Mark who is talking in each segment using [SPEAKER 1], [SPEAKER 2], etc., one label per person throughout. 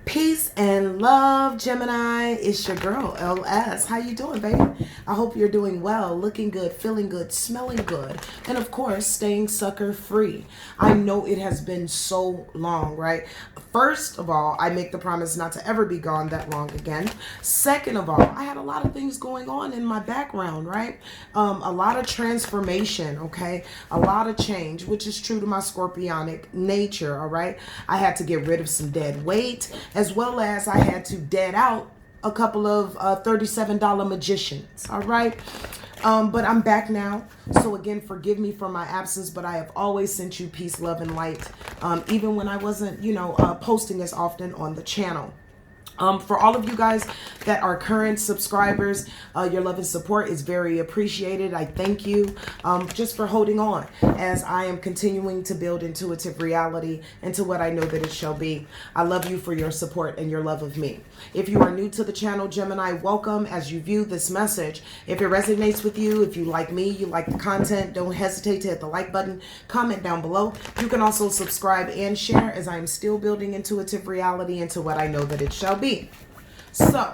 [SPEAKER 1] Peace and love, Gemini. It's your girl, LS. How you doing, baby? I hope you're doing well, looking good, feeling good, smelling good, and of course, staying sucker free. I know it has been so long, right? First of all, I make the promise not to ever be gone that long again. Second of all, I had a lot of things going on in my background, right? A lot of transformation, okay? A lot of change, which is true to my scorpionic nature, all right? I had to get rid of some dead weight, as well as I had to dead out a couple of $37 magicians, all right? But I'm back now. So again, forgive me for my absence, but I have always sent you peace, love, and light, even when I wasn't, posting as often on the channel. For all of you guys that are current subscribers, your love and support is very appreciated. I thank you just for holding on as I am continuing to build intuitive reality into what I know that it shall be. I love you for your support and your love of me. If you are new to the channel, Gemini, welcome as you view this message. If it resonates with you, if you like me, you like the content, don't hesitate to hit the like button, comment down below. You can also subscribe and share as I am still building intuitive reality into what I know that it shall be. So,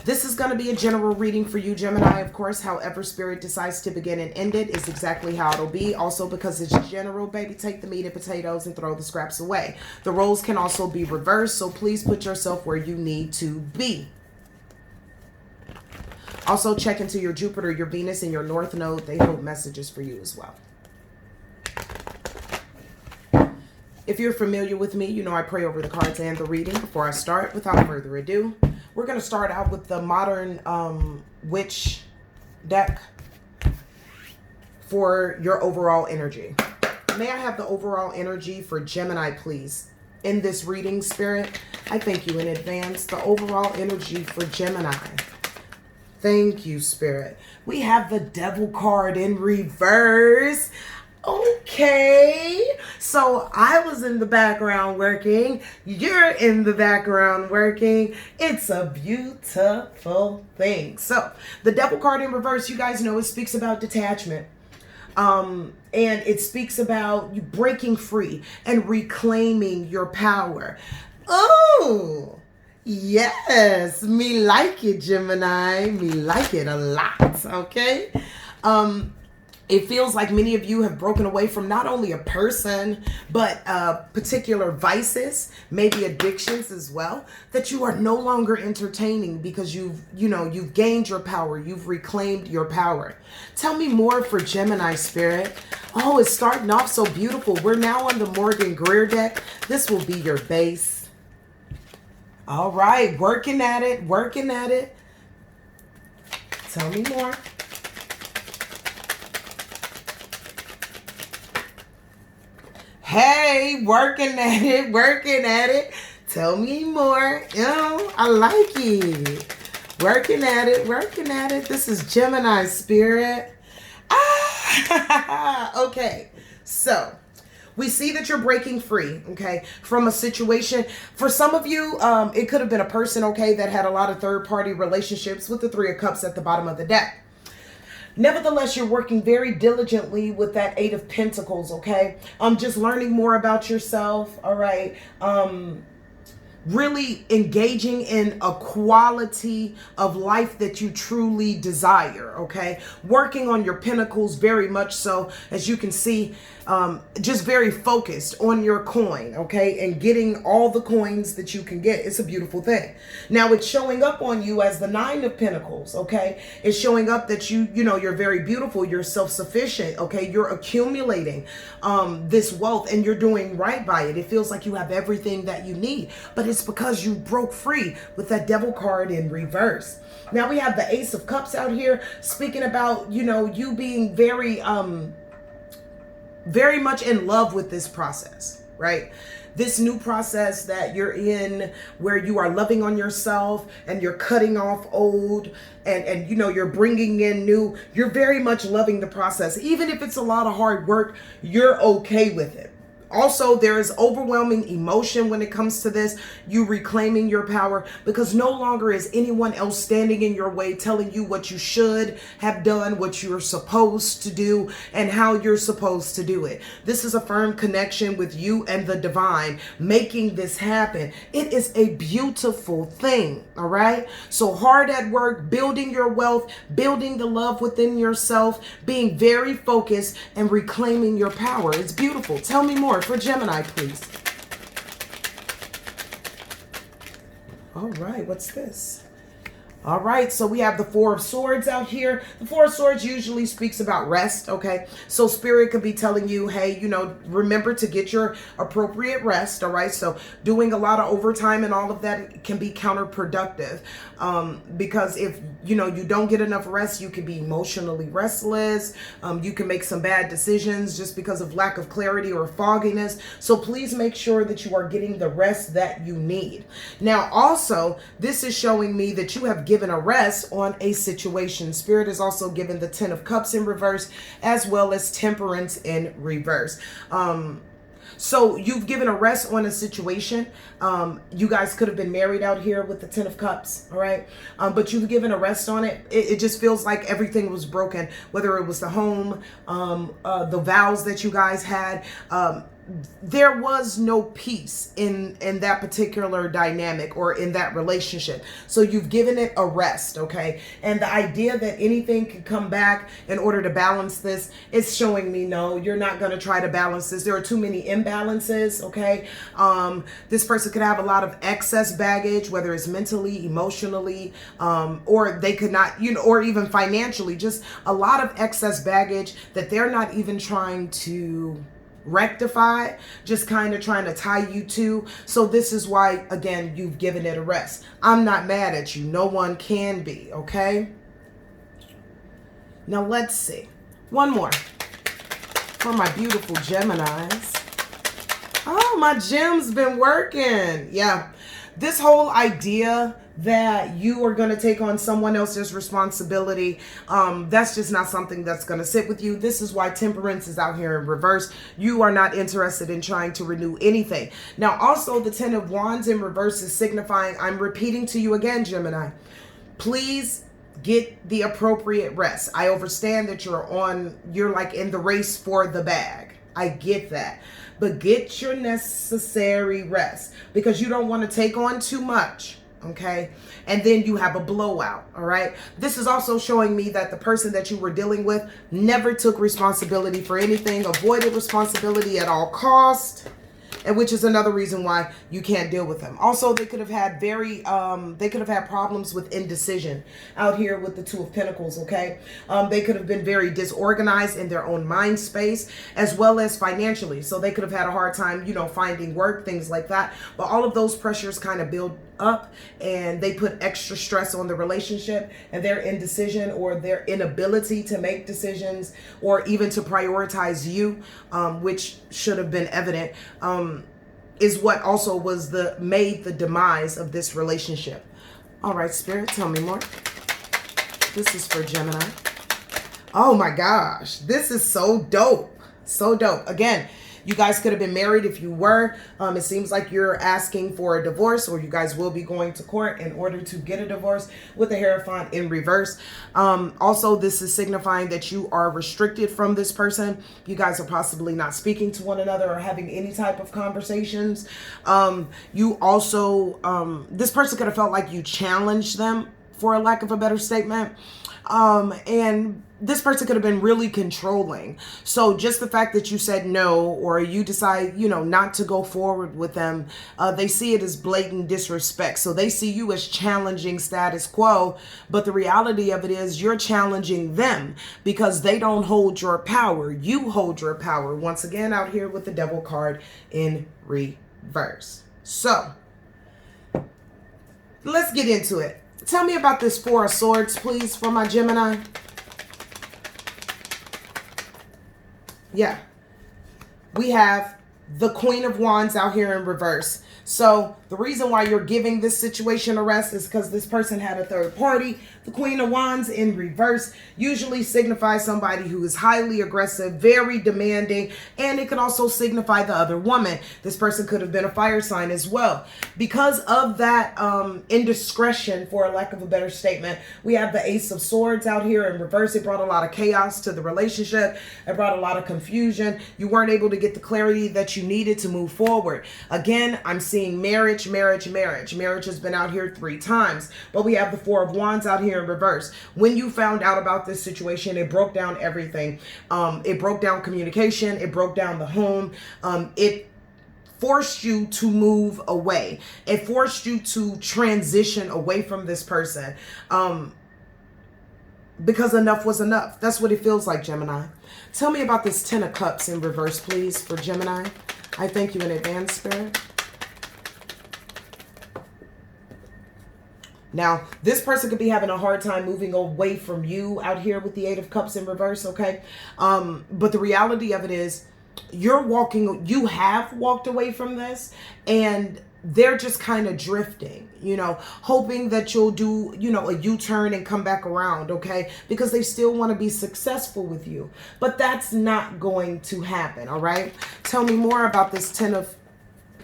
[SPEAKER 1] this is going to be a general reading for you, Gemini. Of course, however Spirit decides to begin and end it is exactly how it'll be. Also, because it's general, baby, take the meat and potatoes and throw the scraps away. The roles can also be reversed, so please put yourself where you need to be. Also, check into your Jupiter, your Venus, and your North Node. They hold messages for you as well. If you're familiar with me, you know I pray over the cards and the reading. Before I start, without further ado, we're going to start out with the modern witch deck for your overall energy. May I have the overall energy for Gemini, please? In this reading, Spirit, I thank you in advance. The overall energy for Gemini. Thank you, Spirit. We have the Devil card in reverse. Okay, so I was in the background working, you're in the background working. It's a beautiful thing. So the Devil card in reverse, you guys know it speaks about detachment. And it speaks about you breaking free and reclaiming your power. Oh, yes, me like it, Gemini. Me like it a lot, okay? It feels like many of you have broken away from not only a person, but particular vices, maybe addictions as well, that you are no longer entertaining because you've gained your power. You've reclaimed your power. Tell me more for Gemini, Spirit. Oh, it's starting off so beautiful. We're now on the Morgan Greer deck. This will be your base. All right, working at it, working at it. Tell me more. Hey, working at it, working at it. Tell me more. I like it. Working at it, working at it. This is Gemini, Spirit. Okay. So, we see that you're breaking free, okay, from a situation. For some of you, it could have been a person, okay, that had a lot of third-party relationships with the Three of Cups at the bottom of the deck. Nevertheless, you're working very diligently with that Eight of Pentacles, okay? Just learning more about yourself, all right? Really engaging in a quality of life that you truly desire, okay? Working on your pinnacles very much so, as you can see, just very focused on your coin, okay? And getting all the coins that you can get. It's a beautiful thing. Now, it's showing up on you as the Nine of Pentacles, okay? It's showing up that you're very beautiful, you're self-sufficient, okay? You're accumulating this wealth and you're doing right by it. It feels like you have everything that you need, but it's because you broke free with that Devil card in reverse. Now we have the Ace of Cups out here speaking about, you being very much in love with this process, right? This new process that you're in where you are loving on yourself and you're cutting off old and you're bringing in new. You're very much loving the process. Even if it's a lot of hard work, you're okay with it. Also, there is overwhelming emotion when it comes to this, you reclaiming your power, because no longer is anyone else standing in your way telling you what you should have done, what you're supposed to do, and how you're supposed to do it. This is a firm connection with you and the divine making this happen. It is a beautiful thing, all right? So hard at work, building your wealth, building the love within yourself, being very focused and reclaiming your power. It's beautiful. Tell me more for Gemini, please. All right, what's this? All right, so we have the Four of Swords out here. The Four of Swords usually speaks about rest, okay? So Spirit could be telling you, hey, you know, remember to get your appropriate rest, all right? So doing a lot of overtime and all of that can be counterproductive, because if, you know, you don't get enough rest, you can be emotionally restless. You can make some bad decisions just because of lack of clarity or fogginess. So please make sure that you are getting the rest that you need. Now, also, this is showing me that you have given a rest on a situation. Spirit is also given the Ten of Cups in reverse, as well as Temperance in reverse. So you've given a rest on a situation. You guys could have been married out here with the Ten of Cups, all right? But you've given a rest on it. It just feels like everything was broken, whether it was the home, the vows that you guys had. There was no peace in that particular dynamic or in that relationship. So you've given it a rest, okay? And the idea that anything can come back in order to balance this, it's showing me, no, you're not going to try to balance this. There are too many imbalances, okay? This person could have a lot of excess baggage, whether it's mentally, emotionally, or they could not, you know, or even financially, just a lot of excess baggage that they're not even trying to rectify, just kind of trying to tie you to. So this is why, again, you've given it a rest. I'm not mad at you. No one can be, okay? Now let's see. One more for my beautiful Geminis. Oh, my gem's been working. Yeah. This whole idea that you are going to take on someone else's responsibility, that's just not something that's going to sit with you. This is why Temperance is out here in reverse. You are not interested in trying to renew anything. Now, also the Ten of Wands in reverse is signifying, I'm repeating to you again, Gemini, please get the appropriate rest. I understand that you're like in the race for the bag. I get that. But get your necessary rest, because you don't want to take on too much. Okay. And then you have a blowout. All right. This is also showing me that the person that you were dealing with never took responsibility for anything, avoided responsibility at all costs. And which is another reason why you can't deal with them. Also, they could have had problems with indecision out here with the Two of Pentacles, okay? They could have been very disorganized in their own mind space, as well as financially. So they could have had a hard time, you know, finding work, things like that. But all of those pressures kind of build up, and they put extra stress on the relationship, and their indecision or their inability to make decisions or even to prioritize you, which should have been evident, is what also made the demise of this relationship. All right, Spirit, tell me more. This is for Gemini. Oh my gosh, this is so dope. So dope. Again, you guys could have been married if you were. It seems like you're asking for a divorce, or you guys will be going to court in order to get a divorce with the Hierophant in reverse. Also, this is signifying that you are restricted from this person. You guys are possibly not speaking to one another or having any type of conversations. You also, this person could have felt like you challenged them, for a lack of a better statement. And this person could have been really controlling. So just the fact that you said no, or you decide, you know, not to go forward with them, they see it as blatant disrespect. So they see you as challenging status quo. But the reality of it is you're challenging them because they don't hold your power. You hold your power. Once again, out here with the Devil card in reverse. So let's get into it. Tell me about this Four of Swords, please, for my Gemini. Yeah. We have the Queen of Wands out here in reverse. So the reason why you're giving this situation a rest is because this person had a third party. The Queen of Wands in reverse usually signifies somebody who is highly aggressive, very demanding, and it can also signify the other woman. This person could have been a fire sign as well. Because of that indiscretion, for a lack of a better statement, we have the Ace of Swords out here in reverse. It brought a lot of chaos to the relationship. It brought a lot of confusion. You weren't able to get the clarity that you needed to move forward. Again, I'm seeing marriage. Marriage has been out here 3 times, but we have the Four of Wands out here in reverse. When you found out about this situation, it broke down everything. It broke down communication. It broke down the home. It forced you to move away. It forced you to transition away from this person. Because enough was enough. That's what it feels like, Gemini. Tell me about this Ten of Cups in reverse, please, for Gemini. I thank you in advance, Spirit. Now, this person could be having a hard time moving away from you out here with the Eight of Cups in reverse, okay? But the reality of it is, you have walked away from this, and they're just kind of drifting, hoping that you'll do, a U-turn and come back around, okay? Because they still want to be successful with you. But that's not going to happen, all right? Tell me more about this Ten of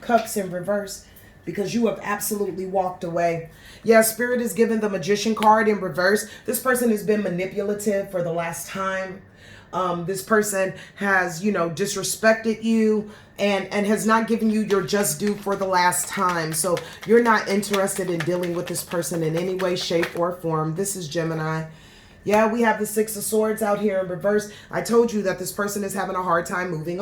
[SPEAKER 1] Cups in reverse, because you have absolutely walked away. Yeah, Spirit is giving the Magician card in reverse. This person has been manipulative for the last time. This person has, disrespected you and has not given you your just due for the last time. So you're not interested in dealing with this person in any way, shape, or form. This is Gemini. Yeah, we have the Six of Swords out here in reverse. I told you that this person is having a hard time moving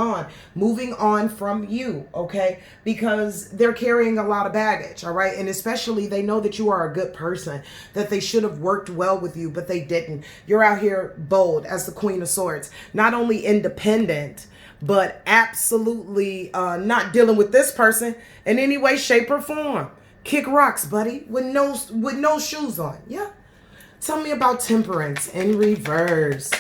[SPEAKER 1] on from you, okay? Because they're carrying a lot of baggage, all right? And especially they know that you are a good person, that they should have worked well with you, but they didn't. You're out here bold as the Queen of Swords, not only independent, but absolutely not dealing with this person in any way, shape, or form. Kick rocks, buddy, with no shoes on. Yeah. Tell me about Temperance in reverse.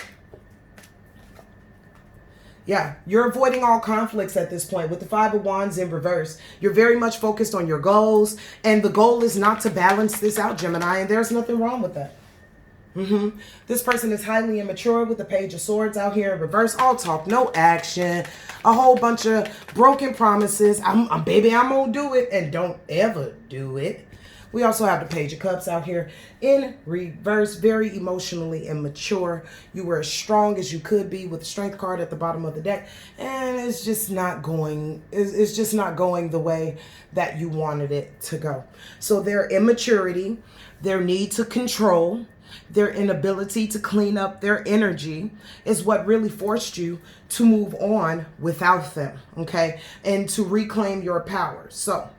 [SPEAKER 1] Yeah, you're avoiding all conflicts at this point with the Five of Wands in reverse. You're very much focused on your goals, and the goal is not to balance this out, Gemini, and there's nothing wrong with that. This person is highly immature with the Page of Swords out here in reverse. All talk, no action. A whole bunch of broken promises. Baby, I'm gonna do it, and don't ever do it. We also have the Page of Cups out here in reverse, very emotionally immature. You were as strong as you could be with the Strength card at the bottom of the deck, and it's just not going. It's just not going the way that you wanted it to go. So their immaturity, their need to control, their inability to clean up their energy is what really forced you to move on without them, okay, and to reclaim your power. So,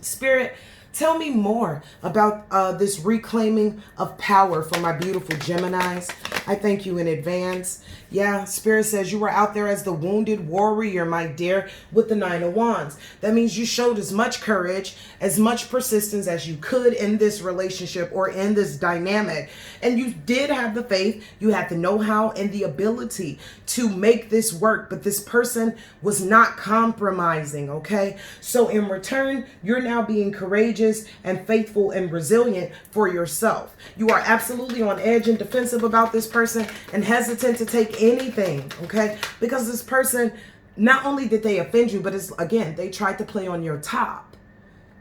[SPEAKER 1] Spirit, tell me more about this reclaiming of power for my beautiful Geminis. I thank you in advance. Yeah, Spirit says you were out there as the wounded warrior, my dear, with the Nine of Wands. That means you showed as much courage, as much persistence as you could in this relationship or in this dynamic. And you did have the faith, you had the know-how and the ability to make this work. But this person was not compromising, okay? So in return, you're now being courageous and faithful and resilient for yourself. You are absolutely on edge and defensive about this person and hesitant to take anything, okay? Because this person, not only did they offend you, but it's, again, they tried to play on your top.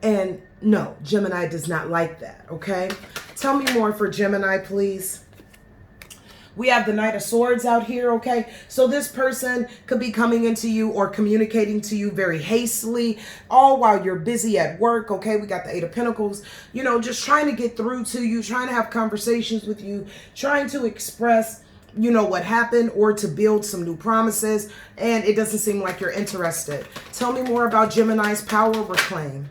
[SPEAKER 1] And no, Gemini does not like that, okay? Tell me more for Gemini, please. We have the Knight of Swords out here, okay? So this person could be coming into you or communicating to you very hastily, all while you're busy at work, okay? We got the Eight of Pentacles, just trying to get through to you, trying to have conversations with you, trying to express, what happened or to build some new promises, and it doesn't seem like you're interested. Tell me more about Gemini's power reclaim.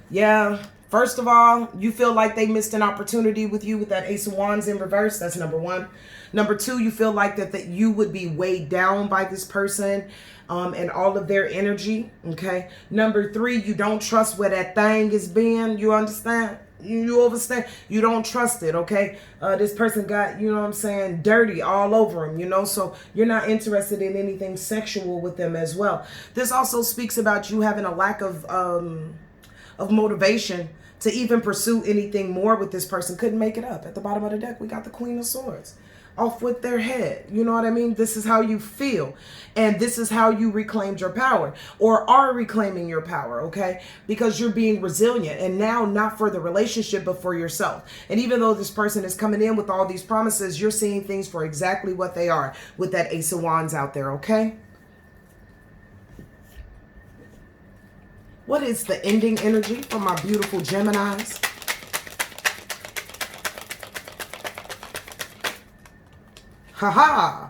[SPEAKER 1] Yeah. First of all, you feel like they missed an opportunity with you with that Ace of Wands in reverse. That's number one. Number two, you feel like that you would be weighed down by this person and all of their energy, okay? Number three, you don't trust where that thing is being. You understand? You overstand. You don't trust it, okay? This person got, you know what I'm saying, dirty all over him, you know? So you're not interested in anything sexual with them as well. This also speaks about you having a lack of motivation to even pursue anything more with this person. Couldn't make it up. At the bottom of the deck, we got the Queen of Swords. Off with their head. You know what I mean? This is how you feel. And this is how you reclaimed your power, or are reclaiming your power, okay? Because you're being resilient, and now not for the relationship, but for yourself. And even though this person is coming in with all these promises, you're seeing things for exactly what they are with that Ace of Wands out there, okay? What is the ending energy for my beautiful Geminis? Haha.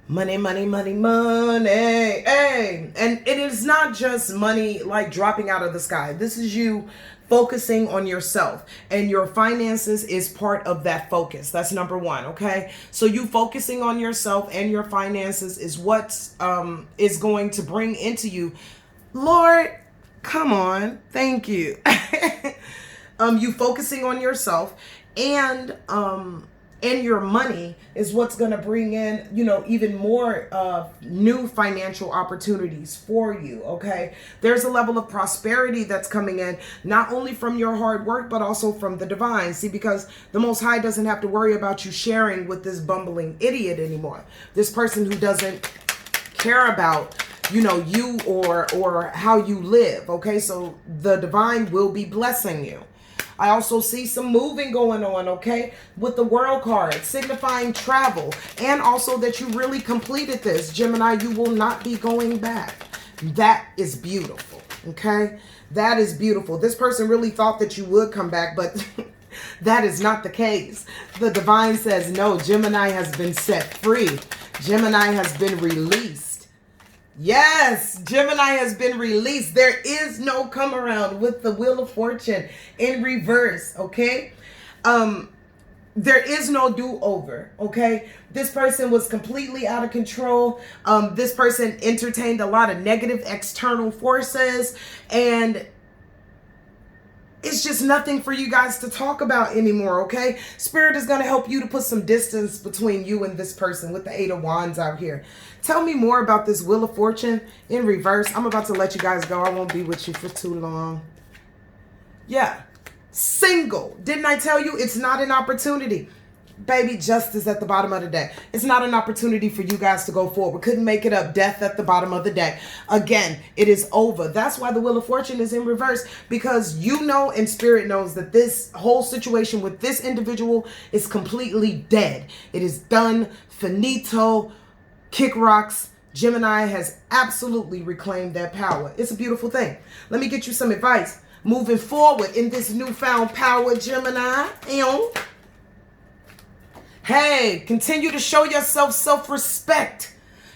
[SPEAKER 1] Money, money, money, money. Hey. And it is not just money like dropping out of the sky. This is you focusing on yourself, and your finances is part of that focus. That's number one, okay? So you focusing on yourself and your finances is what is going to bring into you. Lord, come on. Thank you. You focusing on yourself and your money is what's going to bring in, you know, even more new financial opportunities for you, okay? There's a level of prosperity that's coming in, not only from your hard work, but also from the divine. See, because the Most High doesn't have to worry about you sharing with this bumbling idiot anymore. This person who doesn't care about, you know, you or how you live, okay? So the divine will be blessing you. I also see some moving going on, okay, with the World card, signifying travel, and also that you really completed this. Gemini, you will not be going back. That is beautiful, okay? That is beautiful. This person really thought that you would come back, but that is not the case. The divine says, no, Gemini has been set free. Gemini has been released. Yes, Gemini has been released. There is no come around with the Wheel of Fortune in reverse, okay? There is no do-over, okay? This person was completely out of control. This person entertained a lot of negative external forces, and it's just nothing for you guys to talk about anymore, okay? Spirit is going to help you to put some distance between you and this person with the Eight of Wands out here. Tell me more about this Wheel of Fortune in reverse. I'm about to let you guys go. I won't be with you for too long. Yeah. Single. Didn't I tell you it's not an opportunity? Baby, justice at the bottom of the deck. It's not an opportunity for you guys to go forward. Couldn't make it up. Death at the bottom of the deck. Again, it is over. That's why the Wheel of Fortune is in reverse, because you know and Spirit knows that this whole situation with this individual is completely dead. It is done. Finito. Kick rocks. Gemini has absolutely reclaimed that power. It's a beautiful thing. Let me get you some advice. Moving forward in this newfound power, Gemini. Hey, continue to show yourself self-respect.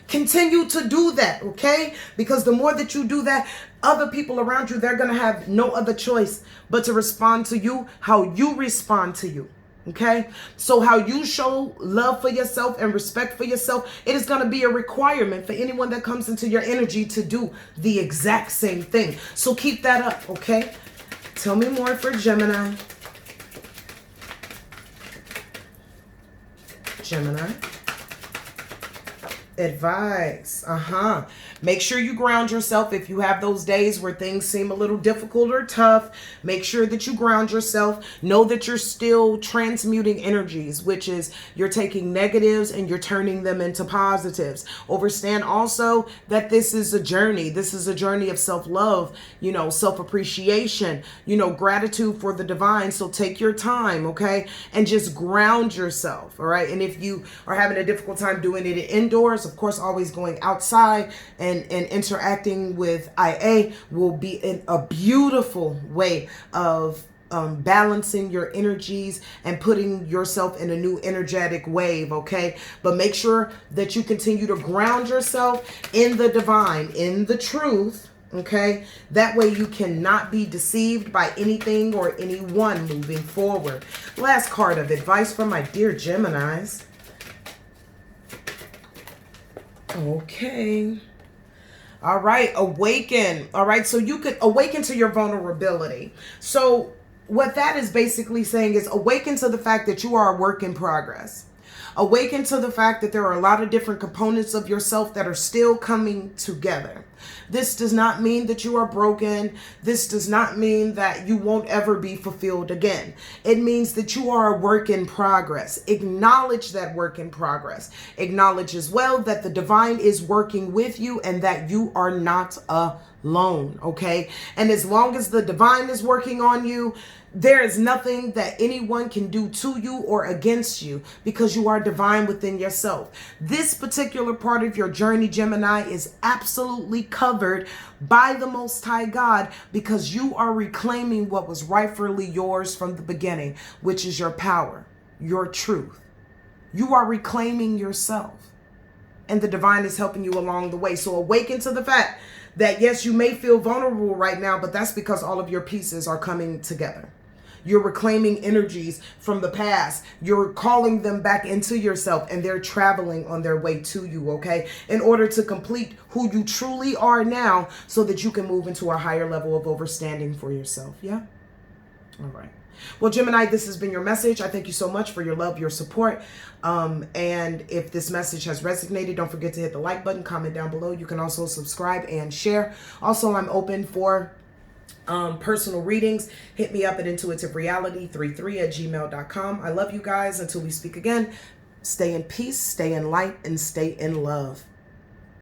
[SPEAKER 1] Continue to do that, okay? Because the more that you do that, other people around you, they're going to have no other choice but to respond to you how you respond to you, okay? So how you show love for yourself and respect for yourself, it is going to be a requirement for anyone that comes into your energy to do the exact same thing. So keep that up, okay? Tell me more for Gemini. Gemini. Advice. Make sure you ground yourself. If you have those days where things seem a little difficult or tough, make sure that you ground yourself. Know that you're still transmuting energies, which is you're taking negatives and you're turning them into positives. Understand also that this is a journey. This is a journey of self-love, you know, self-appreciation, you know, gratitude for the divine. So take your time, okay? And just ground yourself, all right? And if you are having a difficult time doing it indoors, of course, always going outside and interacting with IA will be a beautiful way of balancing your energies and putting yourself in a new energetic wave, okay? But make sure that you continue to ground yourself in the divine, in the truth, okay? That way you cannot be deceived by anything or anyone moving forward. Last card of advice from my dear Geminis. Okay. All right, awaken. All right, so you could awaken to your vulnerability. So what that is basically saying is awaken to the fact that you are a work in progress. Awaken to the fact that there are a lot of different components of yourself that are still coming together. This does not mean that you are broken. This does not mean that you won't ever be fulfilled again. It means that you are a work in progress. Acknowledge that work in progress. Acknowledge as well that the divine is working with you and that you are not alone, okay? And as long as the divine is working on you, there is nothing that anyone can do to you or against you because you are divine within yourself. This particular part of your journey, Gemini, is absolutely covered by the Most High God because you are reclaiming what was rightfully yours from the beginning, which is your power, your truth. You are reclaiming yourself, and the divine is helping you along the way. So awaken to the fact that yes, you may feel vulnerable right now, but that's because all of your pieces are coming together. You're reclaiming energies from the past. You're calling them back into yourself, and they're traveling on their way to you, okay? In order to complete who you truly are now so that you can move into a higher level of understanding for yourself, yeah? All right. Well, Gemini, this has been your message. I thank you so much for your love, your support. And if this message has resonated, don't forget to hit the like button, comment down below. You can also subscribe and share. Also, I'm open for personal readings. Hit me up at IntuitiveReality33@gmail.com. I love you guys. Until we speak again, stay in peace, stay in light, and stay in love.